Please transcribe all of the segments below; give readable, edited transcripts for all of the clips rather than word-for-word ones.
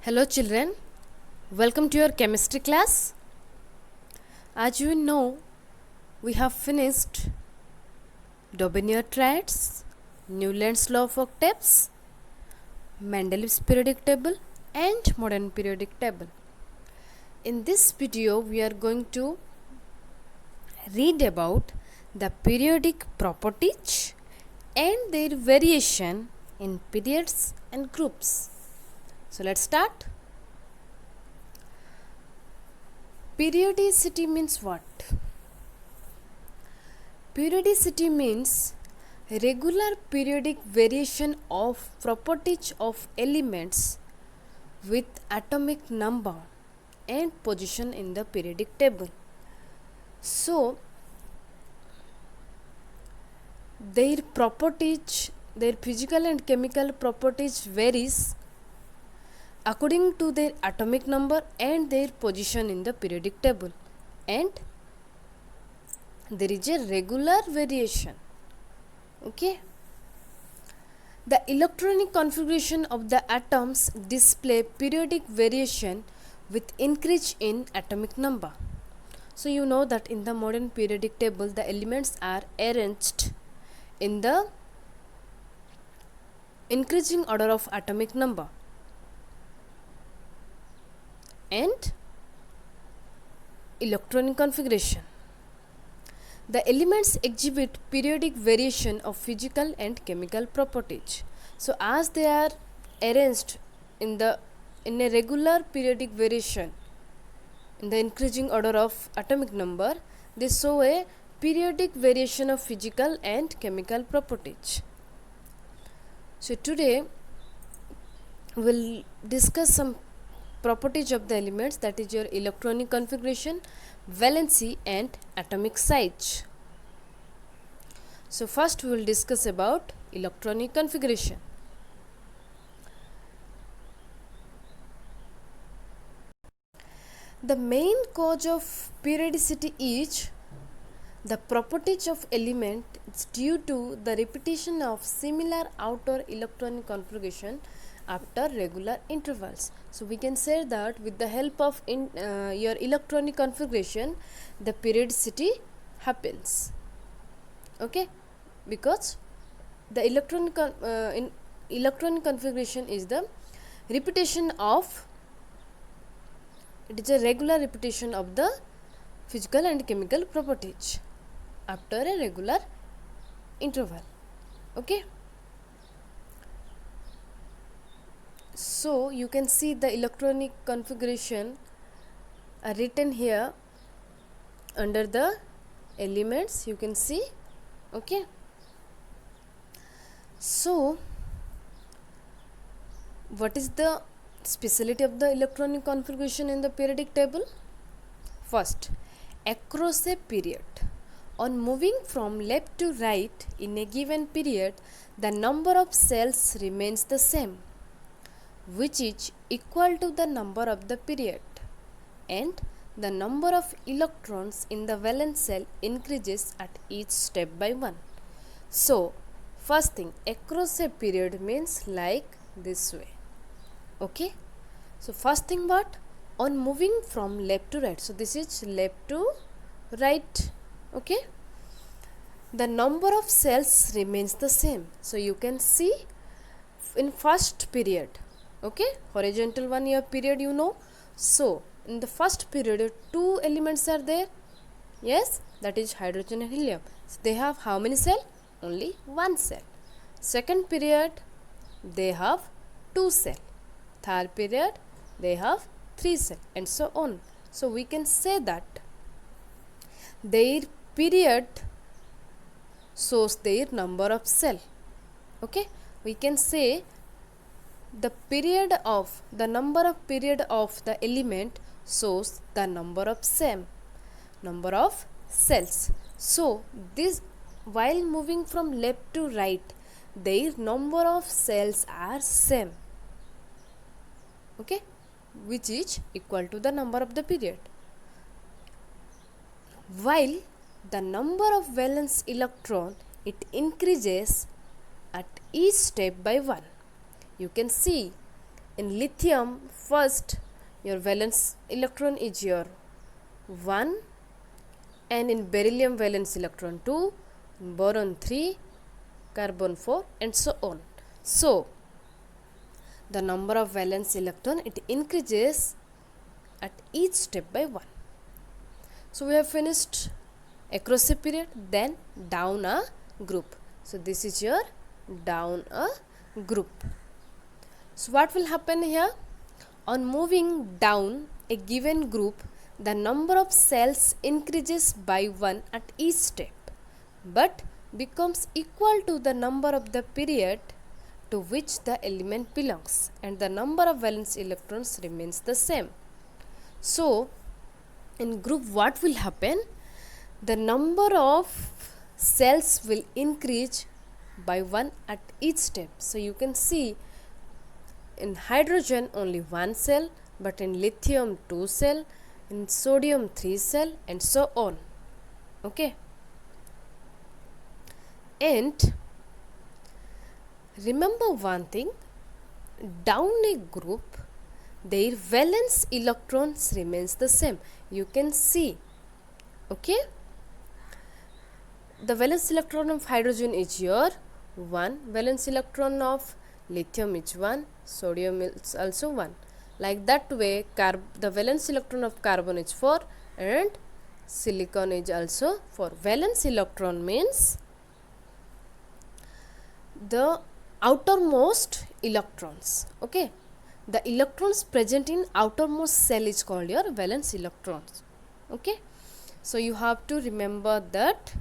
Hello children, welcome to your chemistry class. As you know, we have finished Dobenier triads, Newland's law of octaves, Mendeleev's periodic table and modern periodic table. In this video, we are going to read about the periodic properties and their variation in periods and groups. So let's start. Periodicity means what? Periodicity means regular periodic variation of properties of elements with atomic number and position in the periodic table. So, their properties, their physical and chemical properties varies according to their atomic number and their position in the periodic table, and there is a regular variation. Okay, the electronic configuration of the atoms display periodic variation with increase in atomic number. So you know that in the modern periodic table the elements are arranged in the increasing order of atomic number, and electronic configuration. The elements exhibit periodic variation of physical and chemical properties. So as they are arranged in a regular periodic variation in the increasing order of atomic number, they show a periodic variation of physical and chemical properties. So today we will discuss some properties of the elements, that is your electronic configuration, valency and atomic size. So first we will discuss about electronic configuration. The main cause of periodicity is the properties of element is due to the repetition of similar outer electronic configuration after regular intervals. So we can say that with the help of your electronic configuration the periodicity happens. Okay, because the electronic configuration is the repetition of, it is a regular repetition of the physical and chemical properties after a regular interval. Okay, so you can see the electronic configuration are written here under the elements, you can see. Okay, so what is the speciality of the electronic configuration in the periodic table? First, across a period, on moving from left to right in a given period, the number of cells remains the same, which is equal to the number of the period, and the number of electrons in the valence cell increases at each step by 1. So first thing, across a period means like this way. Okay, so first thing, what? On moving from left to right, so this is left to right. Okay, the number of cells remains the same. So you can see in first period, okay, horizontal one year period, you know. So in the first period 2 elements are there, yes, that is hydrogen and helium. So they have how many cells? Only 1 cell. Second period they have 2 cells. Third period they have 3 cells, and so on. So we can say that their period shows their number of cell. Okay, we can say the period of the number of period of the element shows the number of cells. So this, while moving from left to right, their number of cells are same. Okay, which is equal to the number of the period, while the number of valence electron, it increases at each step by 1. You can see In lithium, first your valence electron is your 1, and in beryllium valence electron 2, boron 3, carbon 4, and so on. So the number of valence electron, it increases at each step by 1. So we have finished across a period, then down a group. So this is your down a group. So what will happen here? On moving down a given group, the number of cells increases by 1 at each step, but becomes equal to the number of the period to which the element belongs, and the number of valence electrons remains the same. So in group, what will happen? The number of cells will increase by 1 at each step. So you can see in hydrogen only 1 cell, but in lithium 2 cell, in sodium 3 cell, and so on. Okay. And remember one thing, down a group, their valence electrons remains the same. You can see, okay, the valence electron of hydrogen is your 1, valence electron of lithium is 1, sodium is also 1. Like that way, the valence electron of carbon is 4 and silicon is also 4. Valence electron means the outermost electrons. Okay, the electrons present in outermost cell is called your valence electrons. Okay, so you have to remember that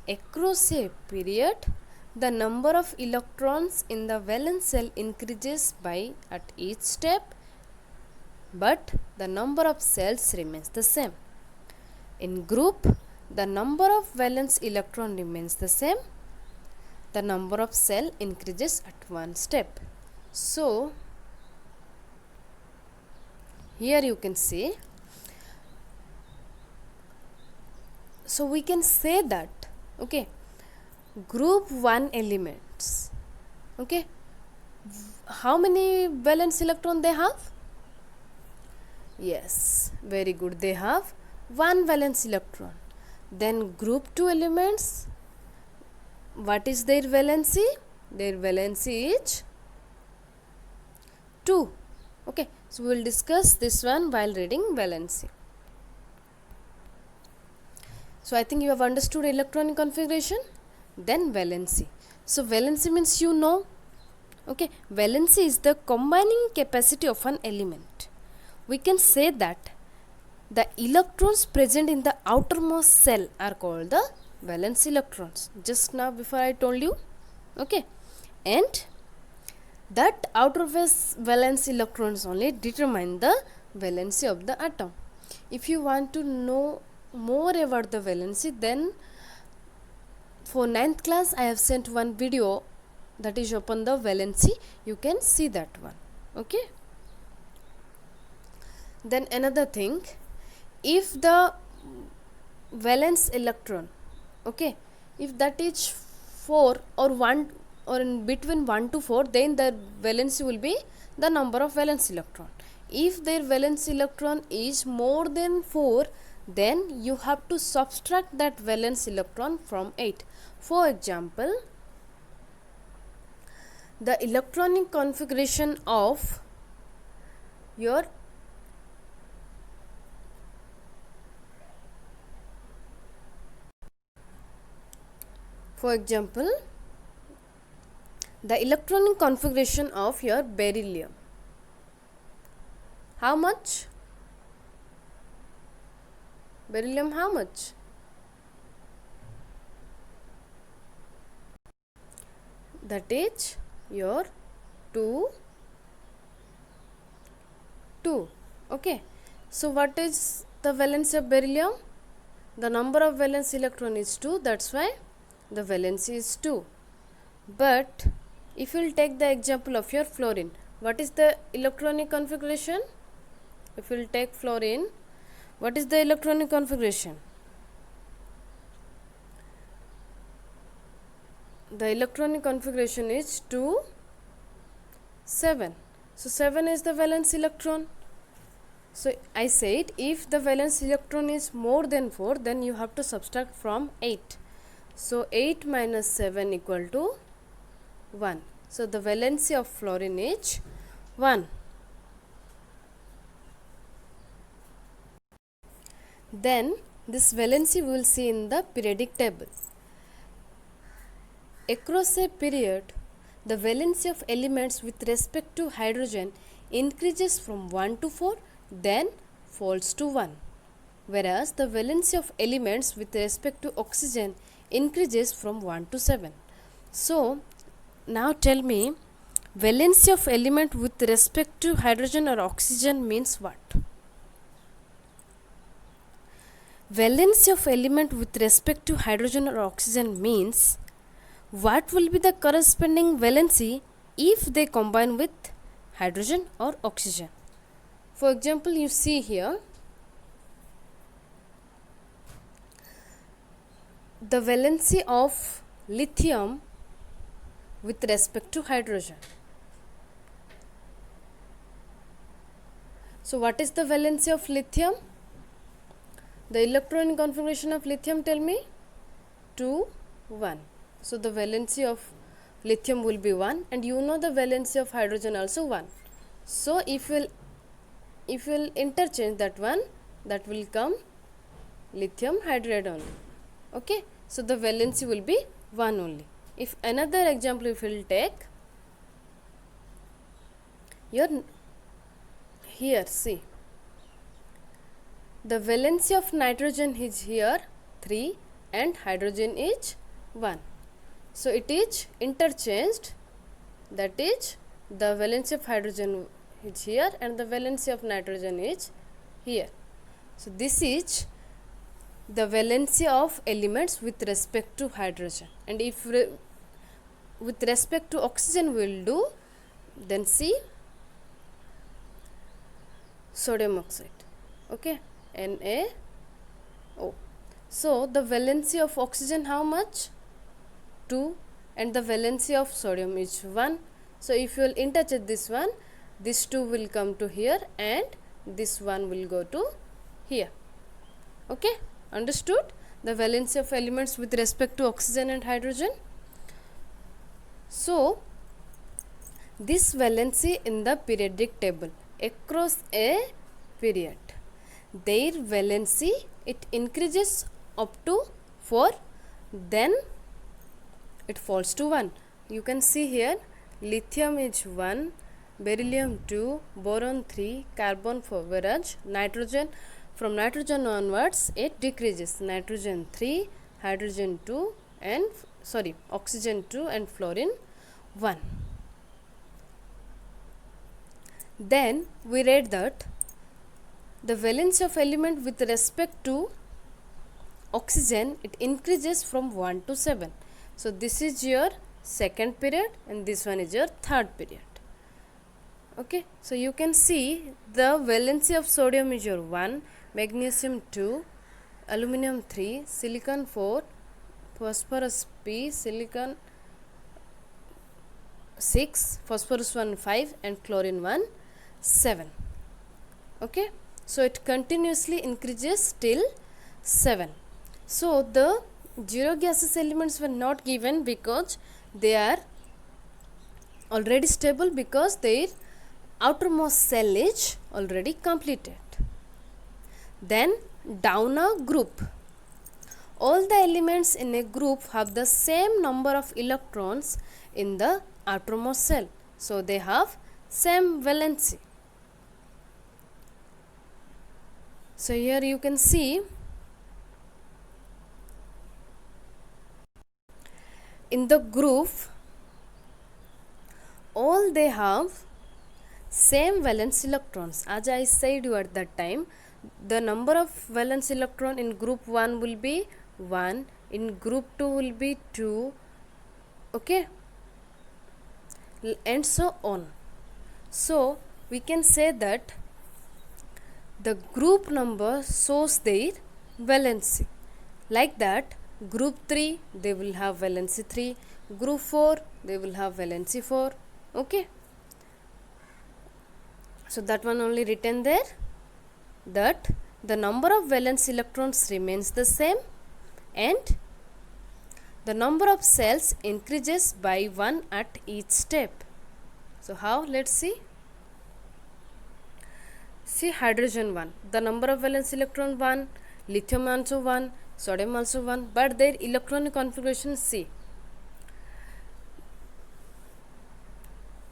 across a period, the number of electrons in the valence cell increases by at each step, but the number of cells remains the same. In group, the number of valence electron remains the same, the number of cell increases at one step. So here you can see, so we can say that, okay, group 1 elements, okay, how many valence electron they have? Yes, very good, they have 1 valence electron. Then group 2 elements, what is their valency? Their valency is 2. Okay, so we will discuss this one while reading valency. So I think you have understood electronic configuration. Then valency. So valency means, you know, okay, valency is the combining capacity of an element. We can say that the electrons present in the outermost cell are called the valence electrons. Just now before I told you, okay, and that outermost valence electrons only determine the valency of the atom. If you want to know more about the valency, then for 9th class I have sent one video that is upon the valency. You can see that one. Okay. Then another thing, if the valence electron, okay, if that is 4 or 1 or in between 1 to 4, then the valency will be the number of valence electron. If their valence electron is more than 4, then you have to subtract that valence electron from 8. For example, the electronic configuration of your the electronic configuration of your beryllium. How much? Beryllium how much? That is your 2. Okay. So what is the valence of beryllium? The number of valence electron is 2. That's why the valency is 2. But if you will take the example of your fluorine, what is the electronic configuration? If you will take fluorine, what is the electronic configuration? The electronic configuration is 2, 7. So 7 is the valence electron. So I said if the valence electron is more than 4, then you have to subtract from 8. So 8 minus 7 equal to 1. So the valency of fluorine is 1. Then this valency we will see in the periodic table. Across a period, the valency of elements with respect to hydrogen increases from 1 to 4, then falls to 1. Whereas the valency of elements with respect to oxygen increases from 1 to 7. So, now tell me, valency of element with respect to hydrogen or oxygen means what? Valency of element with respect to hydrogen or oxygen means what will be the corresponding valency if they combine with hydrogen or oxygen. For example, you see here the valency of lithium with respect to hydrogen. So what is the valency of lithium? The electron configuration of lithium, tell me. 2, 1. So the valency of lithium will be 1, and you know the valency of hydrogen also 1. So if you will interchange that one, that will come lithium hydride only. Okay, so the valency will be 1 only. If another example if you will take, here see, the valency of nitrogen is here 3 and hydrogen is 1. So it is interchanged, that is the valency of hydrogen is here and the valency of nitrogen is here. So this is the valency of elements with respect to hydrogen, and if with respect to oxygen we will do, then see sodium oxide, okay, NaO. So the valency of oxygen how much? 2, and the valency of sodium is 1. So if you will interchange this one, this 2 will come to here and this 1 will go to here. Okay, understood the valency of elements with respect to oxygen and hydrogen. So this valency in the periodic table across a period, their valency it increases up to 4, then it falls to 1. You can see here lithium is 1, beryllium 2, boron 3, carbon 4, whereas nitrogen, from nitrogen onwards it decreases, nitrogen 3, hydrogen 2 and oxygen 2 and fluorine 1. Then we read that the valency of element with respect to oxygen it increases from 1 to 7. So this is your second period and this one is your third period. Okay, so you can see the valency of sodium is your 1, magnesium 2, aluminum 3, silicon 4, phosphorus P, silicon 6, phosphorus 1 5 and chlorine 1 7. Okay, so it continuously increases till 7. So the zero gaseous elements were not given because they are already stable, because their outermost shell is already completed. Then down a group, all the elements in a group have the same number of electrons in the outermost shell, so they have same valency. So here you can see in the group all they have same valence electrons. As I said you at that time, the number of valence electron in group 1 will be 1, in group 2 will be 2, okay, and so on. So we can say that the group number shows their valency. Like that, group 3 they will have valency 3, group 4 they will have valency 4. Okay, So that one only written there, that the number of valence electrons remains the same and the number of cells increases by 1 at each step. So how? Let's see. See, hydrogen 1, the number of valence electron 1, lithium also 1, sodium also 1, but their electronic configuration see.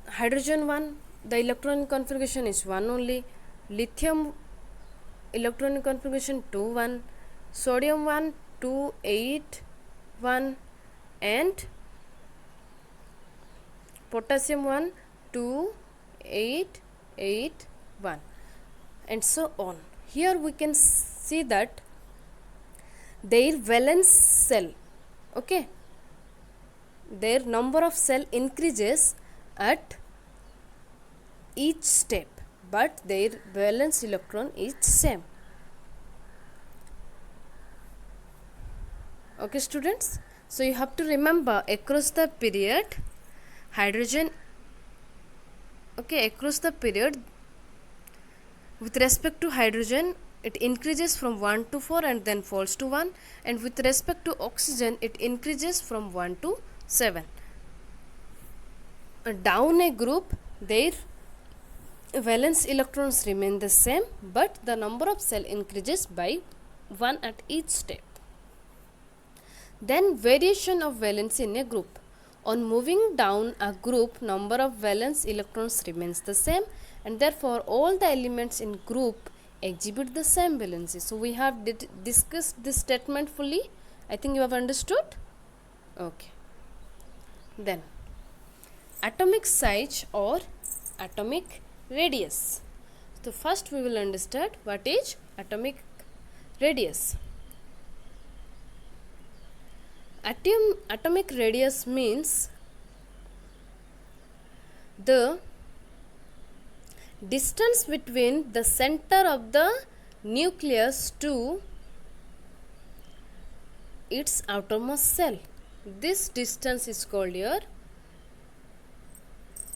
Hydrogen 1, the electronic configuration is 1 only, lithium electronic configuration 2 1, sodium 1 2 8 1, and potassium 1 2 8 8 1, and so on. Here we can see that their valence cell, okay, their number of cell increases at each step, but their valence electron is same. Okay students, so you have to remember across the period hydrogen, okay, across the period with respect to hydrogen it increases from 1 to 4 and then falls to 1, and with respect to oxygen it increases from 1 to 7. Down a group their valence electrons remain the same, but the number of cell increases by 1 at each step. Then variation of valence in a group. On moving down a group, number of valence electrons remains the same, and therefore all the elements in group exhibit the same valency. So we have discussed this statement fully. I think you have understood. Okay. Then atomic size or atomic radius. So first we will understand what is atomic radius. Atomic radius means the distance between the center of the nucleus to its outermost cell. This distance is called your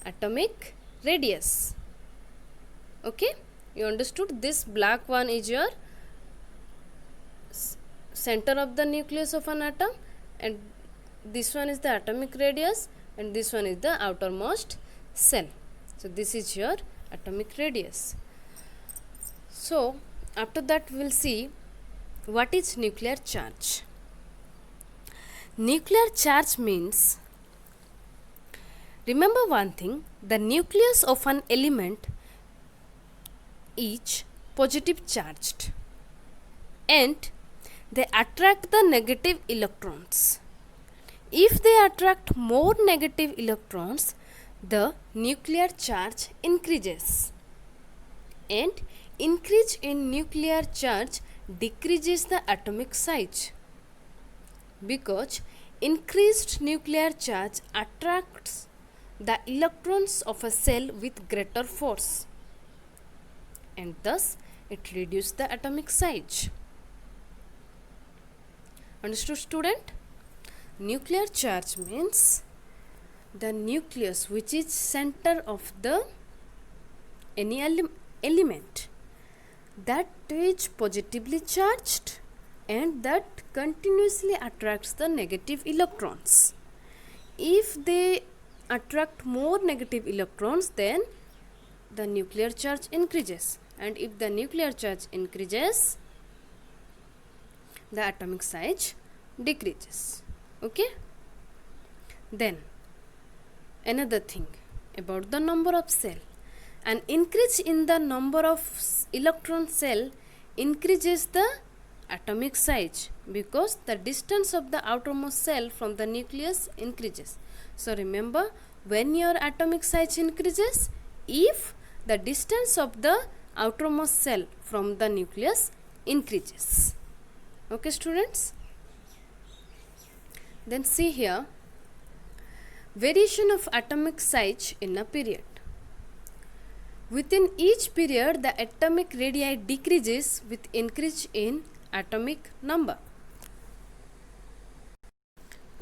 atomic radius. Okay, you understood? This black one is your center of the nucleus of an atom, and this one is the atomic radius, and this one is the outermost cell. So this is your atomic radius. So after that we will see what is nuclear charge. Nuclear charge means, remember one thing, the nucleus of an element is positive charged and they attract the negative electrons. If they attract more negative electrons, the nuclear charge increases, and increase in nuclear charge decreases the atomic size, because increased nuclear charge attracts the electrons of a cell with greater force, and thus it reduces the atomic size. Understood, student? Nuclear charge means the nucleus which is center of the any element that is positively charged and that continuously attracts the negative electrons. If they attract more negative electrons, then the nuclear charge increases, and if the nuclear charge increases, the atomic size decreases. Okay. Then another thing about the number of cell. An increase in the number of electron cell increases the atomic size, because the distance of the outermost cell from the nucleus increases. So remember, when your atomic size increases, if the distance of the outermost cell from the nucleus increases. Okay students? Then see here, variation of atomic size in a period. Within each period, the atomic radii decreases with increase in atomic number.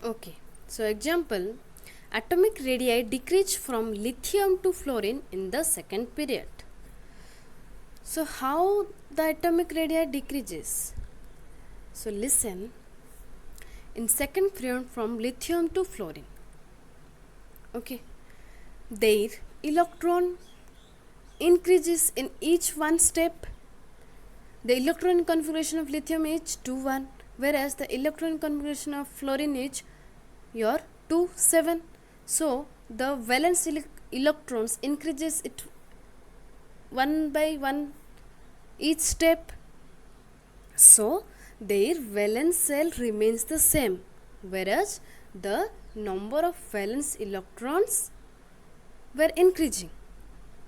Okay, so example, atomic radii decrease from lithium to fluorine in the second period. So how the atomic radii decreases? So listen, in second period from lithium to fluorine, okay, their electron increases in each one step. The electron configuration of lithium is 2 1, whereas the electron configuration of fluorine is your 2 7. So the valence electrons increases it one by one each step. So their valence shell remains the same, whereas the number of valence electrons were increasing.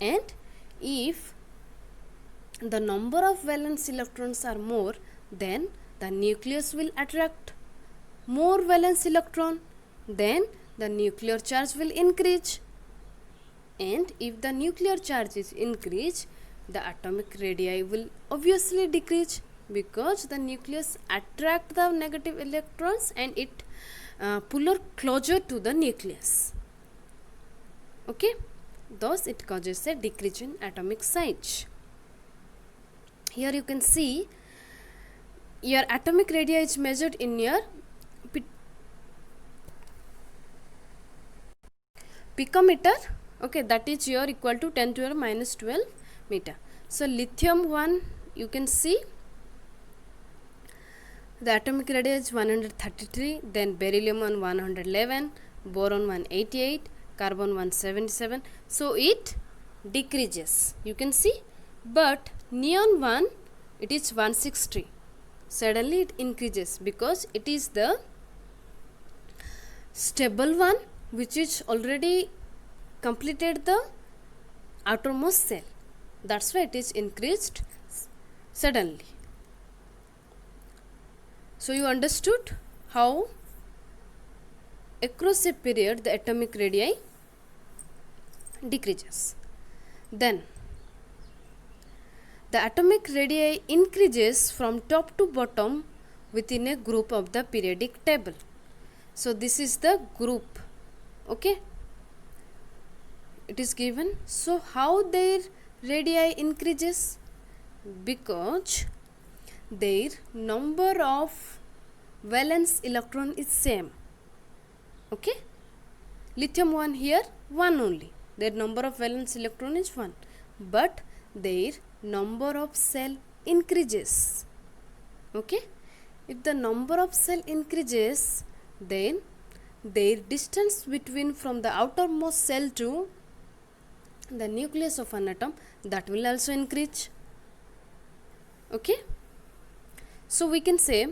And if the number of valence electrons are more, then the nucleus will attract more valence electron, then the nuclear charge will increase. And if the nuclear charge is increased, the atomic radii will obviously decrease, because the nucleus attract the negative electrons and it pull closer to the nucleus. Okay, thus it causes a decrease in atomic size. Here you can see your atomic radii is measured in your picometer. Okay, that is your equal to 10 to the minus 12 meter. So lithium 1, you can see the atomic radii is 133, then beryllium 1 111, boron 188, carbon 177. So it decreases, you can see. But neon 1, it is 160. Suddenly it increases because it is the stable one which is already completed the outermost cell. That's why it is increased suddenly. So you understood how across a period the atomic radii decreases. Then the atomic radii increases from top to bottom within a group of the periodic table. So this is the group, okay, it is given. So how their radii increases? Because their number of valence electron is same. Okay, lithium 1 here 1 only, their number of valence electron is 1, but their number of cell increases. Okay, if the number of cell increases, then their distance between from the outermost cell to the nucleus of an atom, that will also increase. Okay, so we can say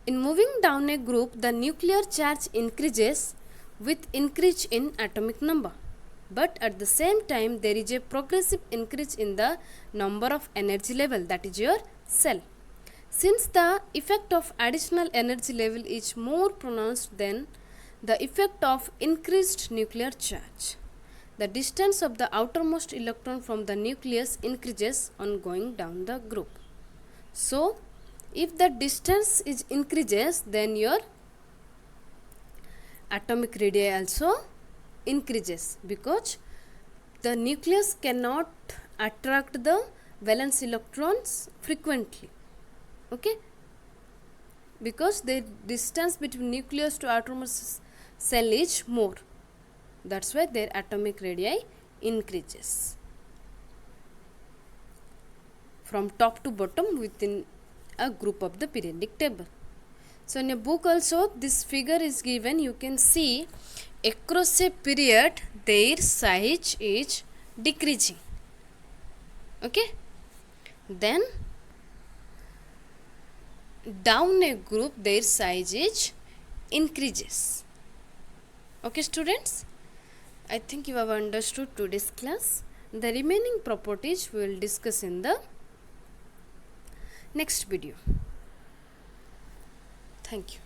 in moving down a group, the nuclear charge increases with increase in atomic number, but at the same time there is a progressive increase in the number of energy level, that is your cell. Since the effect of additional energy level is more pronounced than the effect of increased nuclear charge, the distance of the outermost electron from the nucleus increases on going down the group. So if the distance is increases, then your atomic radii also increases, because the nucleus cannot attract the valence electrons frequently. Okay, because the distance between nucleus to outermost cell is more, that's why their atomic radii increases from top to bottom within a group of the periodic table. So in a book also this figure is given, you can see across a period their size is decreasing. Okay, then down a group their size is increases. Okay students, I think you have understood today's class. The remaining properties we will discuss in the next video. Thank you.